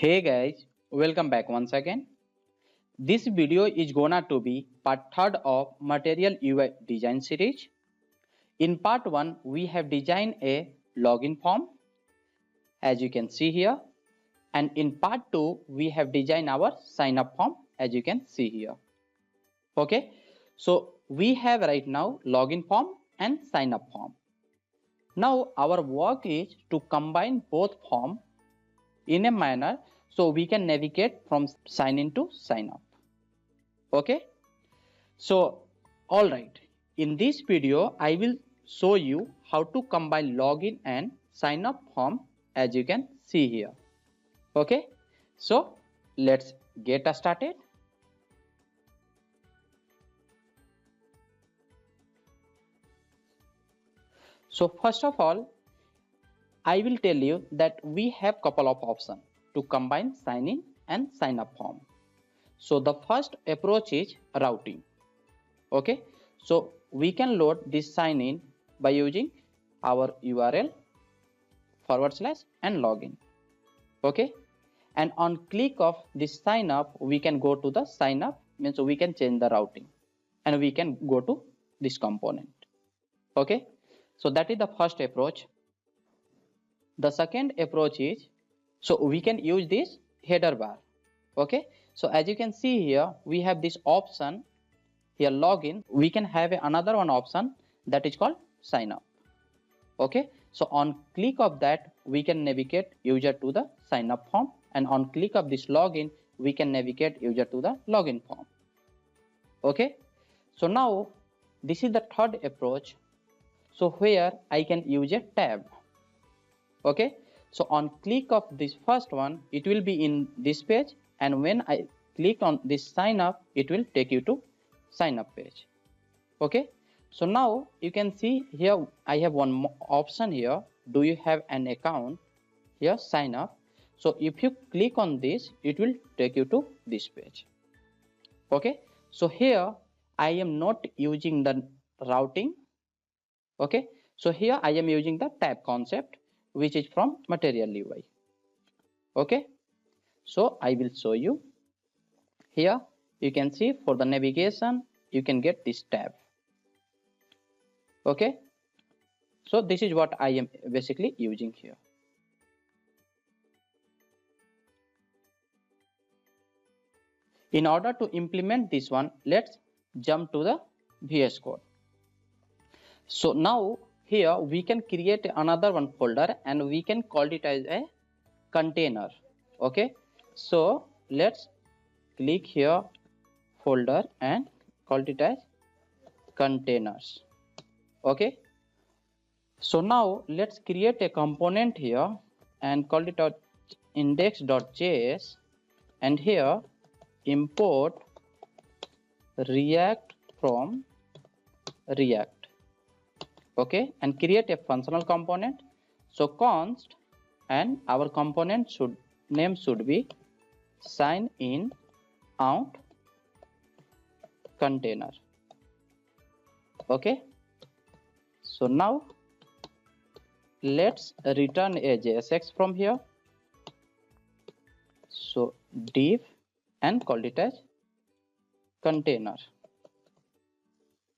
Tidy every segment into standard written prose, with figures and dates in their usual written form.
Hey guys, welcome back once again. This video is gonna to be part 3rd of Material UI design series. In part 1, we have designed a login form as you can see here, and in part 2, we have designed our sign up form as you can see here. Okay, so we have right now login form and sign up form. Now our work is to combine both form in a manner so we can navigate from sign in to sign up. Okay, so all right, in this video I will show you how to combine login and sign up form as you can see here. Okay, so let's get started. So first of all, I will tell you that we have couple of options to combine sign in and sign up form. So the first approach is routing. Okay, so we can load this sign in by using our URL / and login. Okay, and on click of this sign up we can go to the sign up, means we can change the routing and we can go to this component. Okay, so that is the first approach. The second approach is, so we can use this header bar. Okay, so as you can see here we have this option here login. We can have another one option that is called sign up. Okay, so on click of that we can navigate user to the sign up form, and on click of this login we can navigate user to the login form. Okay, so now this is the third approach, so where I can use a tab. Okay, so on click of this first one it will be in this page, and when I click on this sign up it will take you to sign up page. Okay, so now you can see here I have one more option here, do you have an account, here sign up. So if you click on this it will take you to this page. Okay, so here I am not using the routing. Okay, so here I am using the tab concept which is from Material UI. Okay, so I will show you. Here you can see for the navigation you can get this tab. Okay, so this is what I am basically using here. In order to implement this one, let's jump to the VS Code. So now here we can create another one folder and we can call it as a container. Okay, so let's click here folder and call it as containers. Okay, so now let's create a component here and call it out index.js, and here import React from React. Okay, and create a functional component. So const, and our component name should be sign in out container. Okay, so now let's return a JSX from here. So div and call it as container.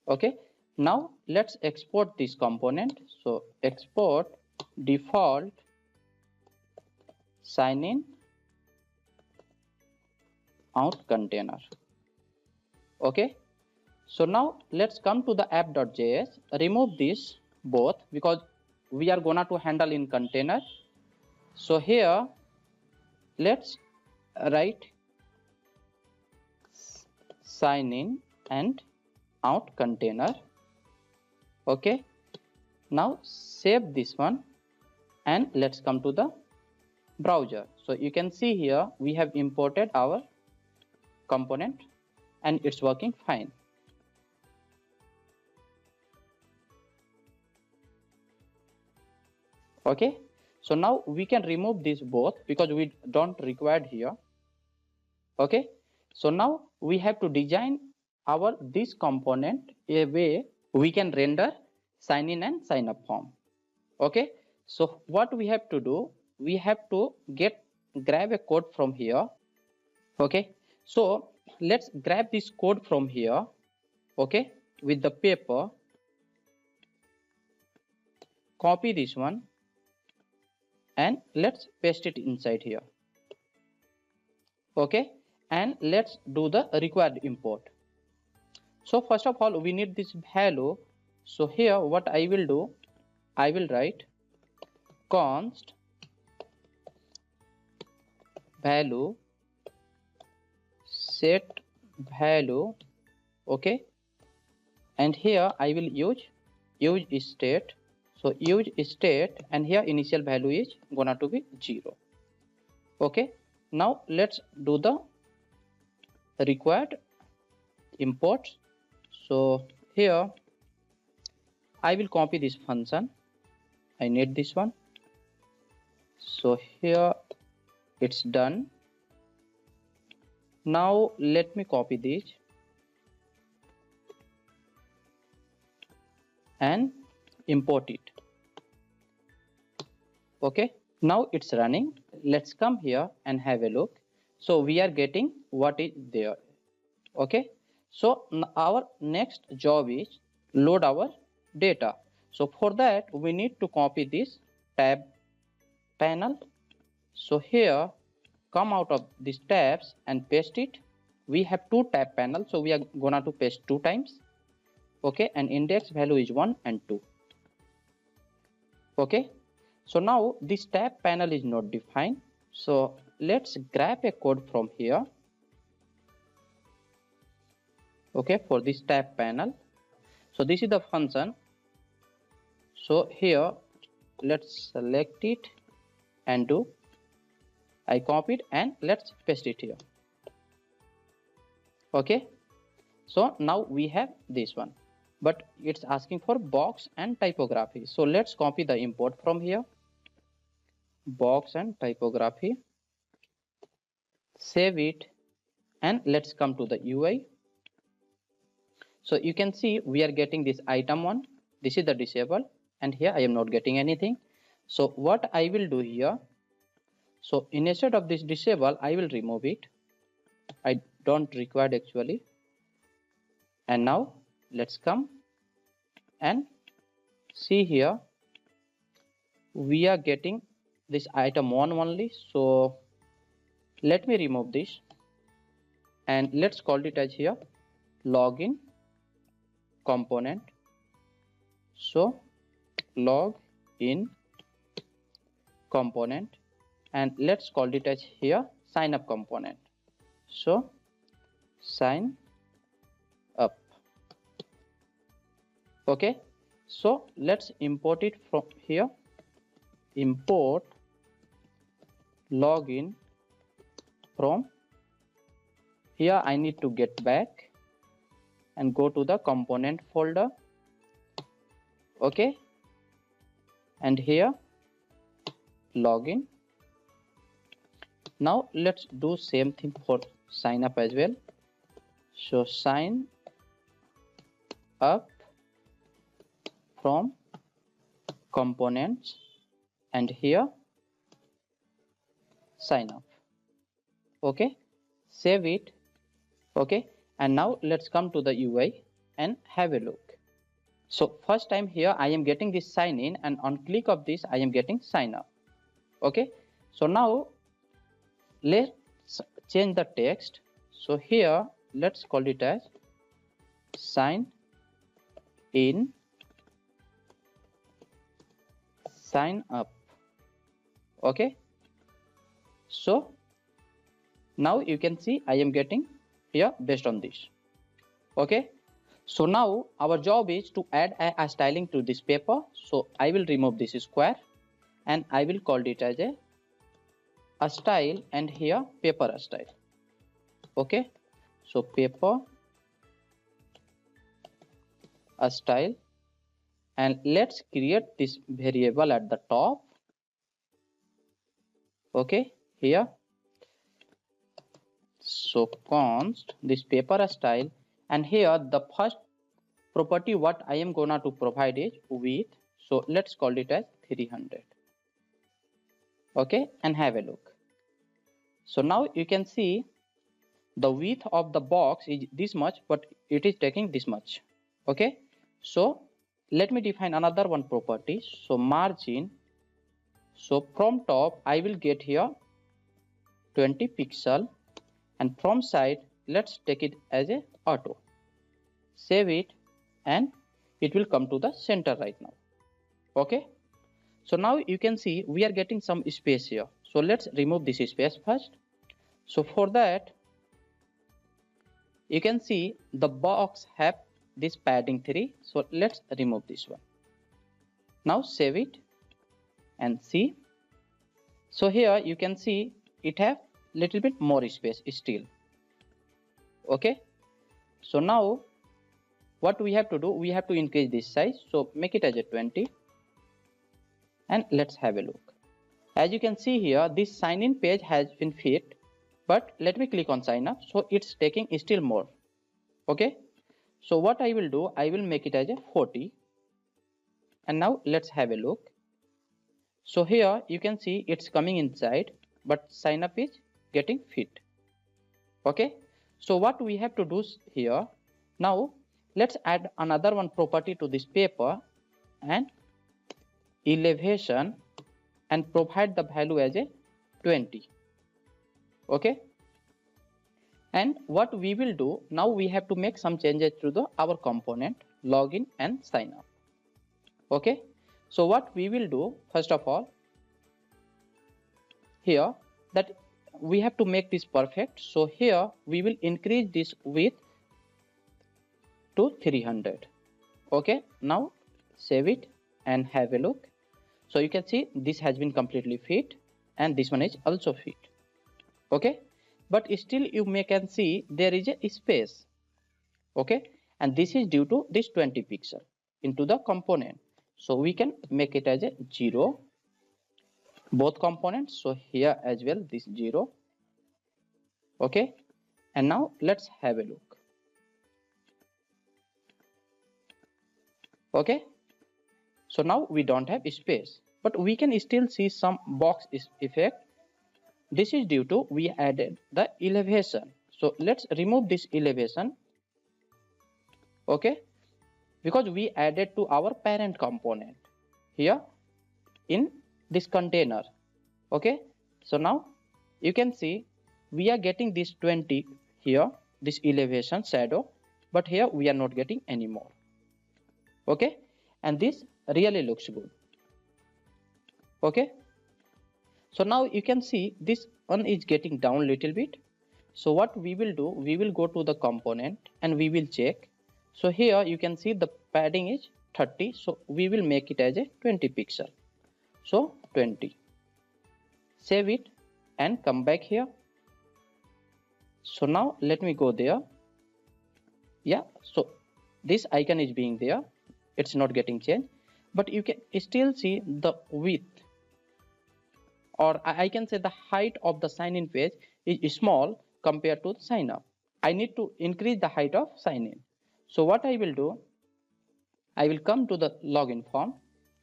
Okay, now let's export this component. So export default sign in out container. Okay, so now let's come to the app.js, remove this both because we are gonna to handle in container. So here let's write sign in and out container. Okay, now save this one and let's come to the browser. So you can see here we have imported our component and it's working fine. Okay, so now we can remove this both because we don't require here. Okay, so now we have to design our this component a way we can render sign in and sign up form. Okay, so what we have to do, we have to get grab a code from here. Okay, so let's grab this code from here. Okay, with the paper, copy this one and let's paste it inside here. Okay, and let's do the required import. So first of all, we need this value. So here what I will do, I will write const value set value. Okay, and here I will use state. So use state, and here initial value is gonna to be 0. Okay, now let's do the required import. So here I will copy this function. I need this one. So here it's done. Now let me copy this and import it. Okay, now it's running. Let's come here and have a look. So we are getting what is there. Okay, so our next job is load our data. So for that we need to copy this tab panel. So here come out of these tabs and paste it. We have two tab panels, so we are gonna to paste 2 times. Okay, and index value is 1 and 2. Okay, so now this tab panel is not defined. So let's grab a code from here. Okay, for this tab panel. So this is the function. So here let's select it and do, I copied and let's paste it here. Okay, so now we have this one, but it's asking for box and typography. So let's copy the import from here, box and typography, save it, and let's come to the UI. So you can see we are getting this item 1. This is the disable, and here I am not getting anything. So what I will do here, so instead of this disable, I will remove it. I don't require actually. And now let's come and see here. We are getting this item 1 only. So let me remove this and let's call it as here login component. So log in component, and let's call it as here sign up component. So sign up. Okay, so let's import it from here, import login from here. I need to get back and go to the component folder. Okay, and here login. Now let's do same thing for sign up as well. So sign up from components, and here sign up. Okay, save it. Okay, and now let's come to the UI and have a look. So first time here I am getting this sign in, and on click of this I am getting sign up. Okay, so now let's change the text. So here let's call it as sign in, sign up. Okay, so now you can see I am getting here based on this. Okay, so now our job is to add a styling to this paper. So I will remove this square and I will call it as a style, and here paper style. Okay, so paper a style, and let's create this variable at the top. Okay, here so const this paper style, and here the first property what I am gonna to provide is width. So let's call it as 300. Okay, and have a look. So now you can see the width of the box is this much, but it is taking this much. Okay, so let me define another one property. So margin, so from top I will get here 20 pixel, and from side let's take it as a auto. Save it, and it will come to the center right now. Okay, so now you can see we are getting some space here. So let's remove this space first. So for that, you can see the box have this padding 3. So let's remove this one. Now save it and see. So here you can see it have little bit more space still. Okay, so now what we have to do, we have to increase this size. So make it as a 20, and let's have a look. As you can see here, this sign in page has been fit, but let me click on sign up. So it's taking still more. Okay, so what I will do, I will make it as a 40, and now let's have a look. So here you can see it's coming inside, but sign up is getting fit. Okay, so what we have to do here, now let's add another one property to this paper, and elevation, and provide the value as a 20. Okay, and what we will do now, we have to make some changes to the our component login and sign up. Okay, so what we will do, first of all, here that we have to make this perfect. So here we will increase this width to 300. Okay, now save it and have a look. So you can see this has been completely fit, and this one is also fit. Okay, but still you can see there is a space. Okay, and this is due to this 20 pixel into the component. So we can make it as a 0, both components. So here as well this 0. Okay, and now let's have a look. Okay, so now we don't have space, but we can still see some box effect. This is due to we added the elevation. So let's remove this elevation. Okay, because we added to our parent component here in this container. Okay, so now you can see we are getting this 20 here, this elevation shadow, but here we are not getting any more. Okay, and this really looks good. Okay, so now you can see this one is getting down little bit. So what we will do, we will go to the component and we will check. So here you can see the padding is 30, so we will make it as a 20 pixel. So 20, save it and come back here. So now let me go there. Yeah, so this icon is being there, it's not getting changed, but you can still see the width, or I can say the height of the sign in page is small compared to sign up. I need to increase the height of sign in. So what I will do, I will come to the login form,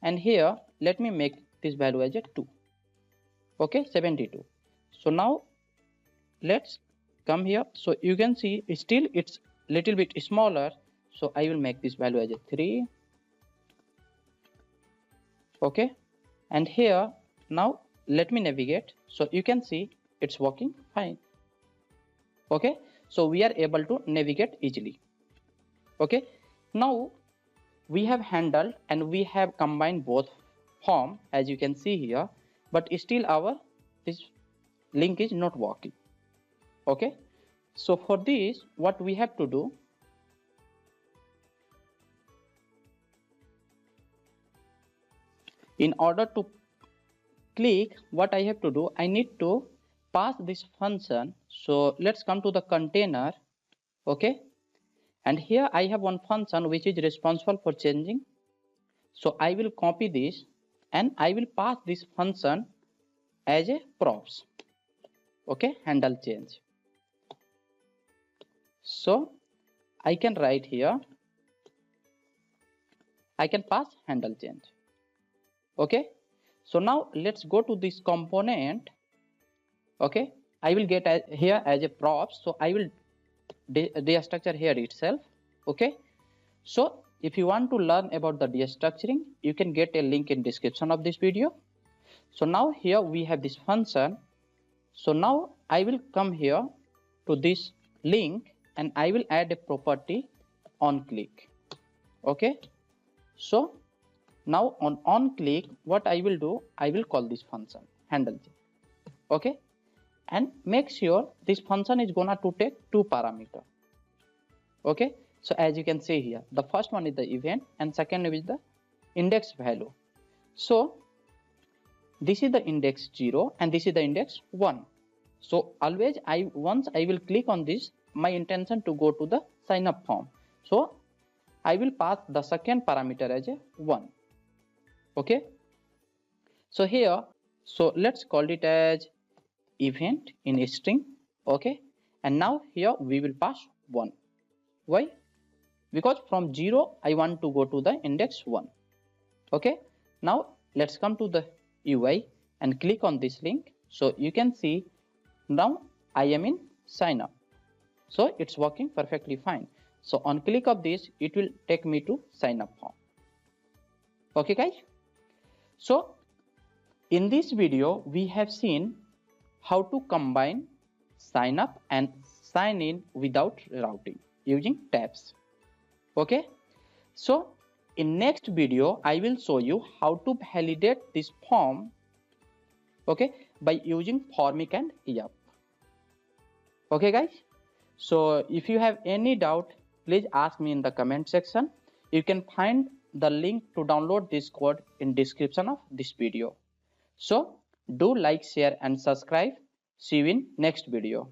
and here let me make this value as a 2. Okay, 72. So now let's come here. So you can see still it's little bit smaller, so I will make this value as a 3. Okay, and here now let me navigate. So you can see it's working fine. Okay, so we are able to navigate easily. Okay, now we have handled and we have combined both form, as you can see here, but still our this link is not working. Okay, so for this what we have to do, in order to click, what I have to do, I need to pass this function. So let's come to the container. Okay, and here I have one function which is responsible for changing. So I will copy this and I will pass this function as a props. Okay, handle change. So I can write here, I can pass handle change. Okay, so now let's go to this component. Okay, I will get here as a props, so I will destructure here itself. Okay, so if you want to learn about the destructuring, you can get a link in description of this video. So now here we have this function. So now I will come here to this link and I will add a property on click. Okay, so now on click, what I will do, I will call this function handle. Okay, and make sure this function is gonna to take two parameters. Okay, so as you can see here, the first one is the event and second is the index value. So this is the index 0 and this is the index 1. So always once I will click on this, my intention to go to the sign up form. So I will pass the second parameter as a 1. Okay, so here, so let's call it as event in a string. Okay, and now here we will pass 1. Why? Because from 0 I want to go to the index 1. Okay, now let's come to the UI and click on this link. So you can see now I am in sign up. So it's working perfectly fine. So on click of this, it will take me to sign up form. Okay guys, so in this video we have seen how to combine sign up and sign in without routing using tabs. Okay, so in next video I will show you how to validate this form, okay, by using Formic and YUP. Okay guys, so if you have any doubt, please ask me in the comment section. You can find the link to download this code in description of this video. So do like, share and subscribe. See you in next video.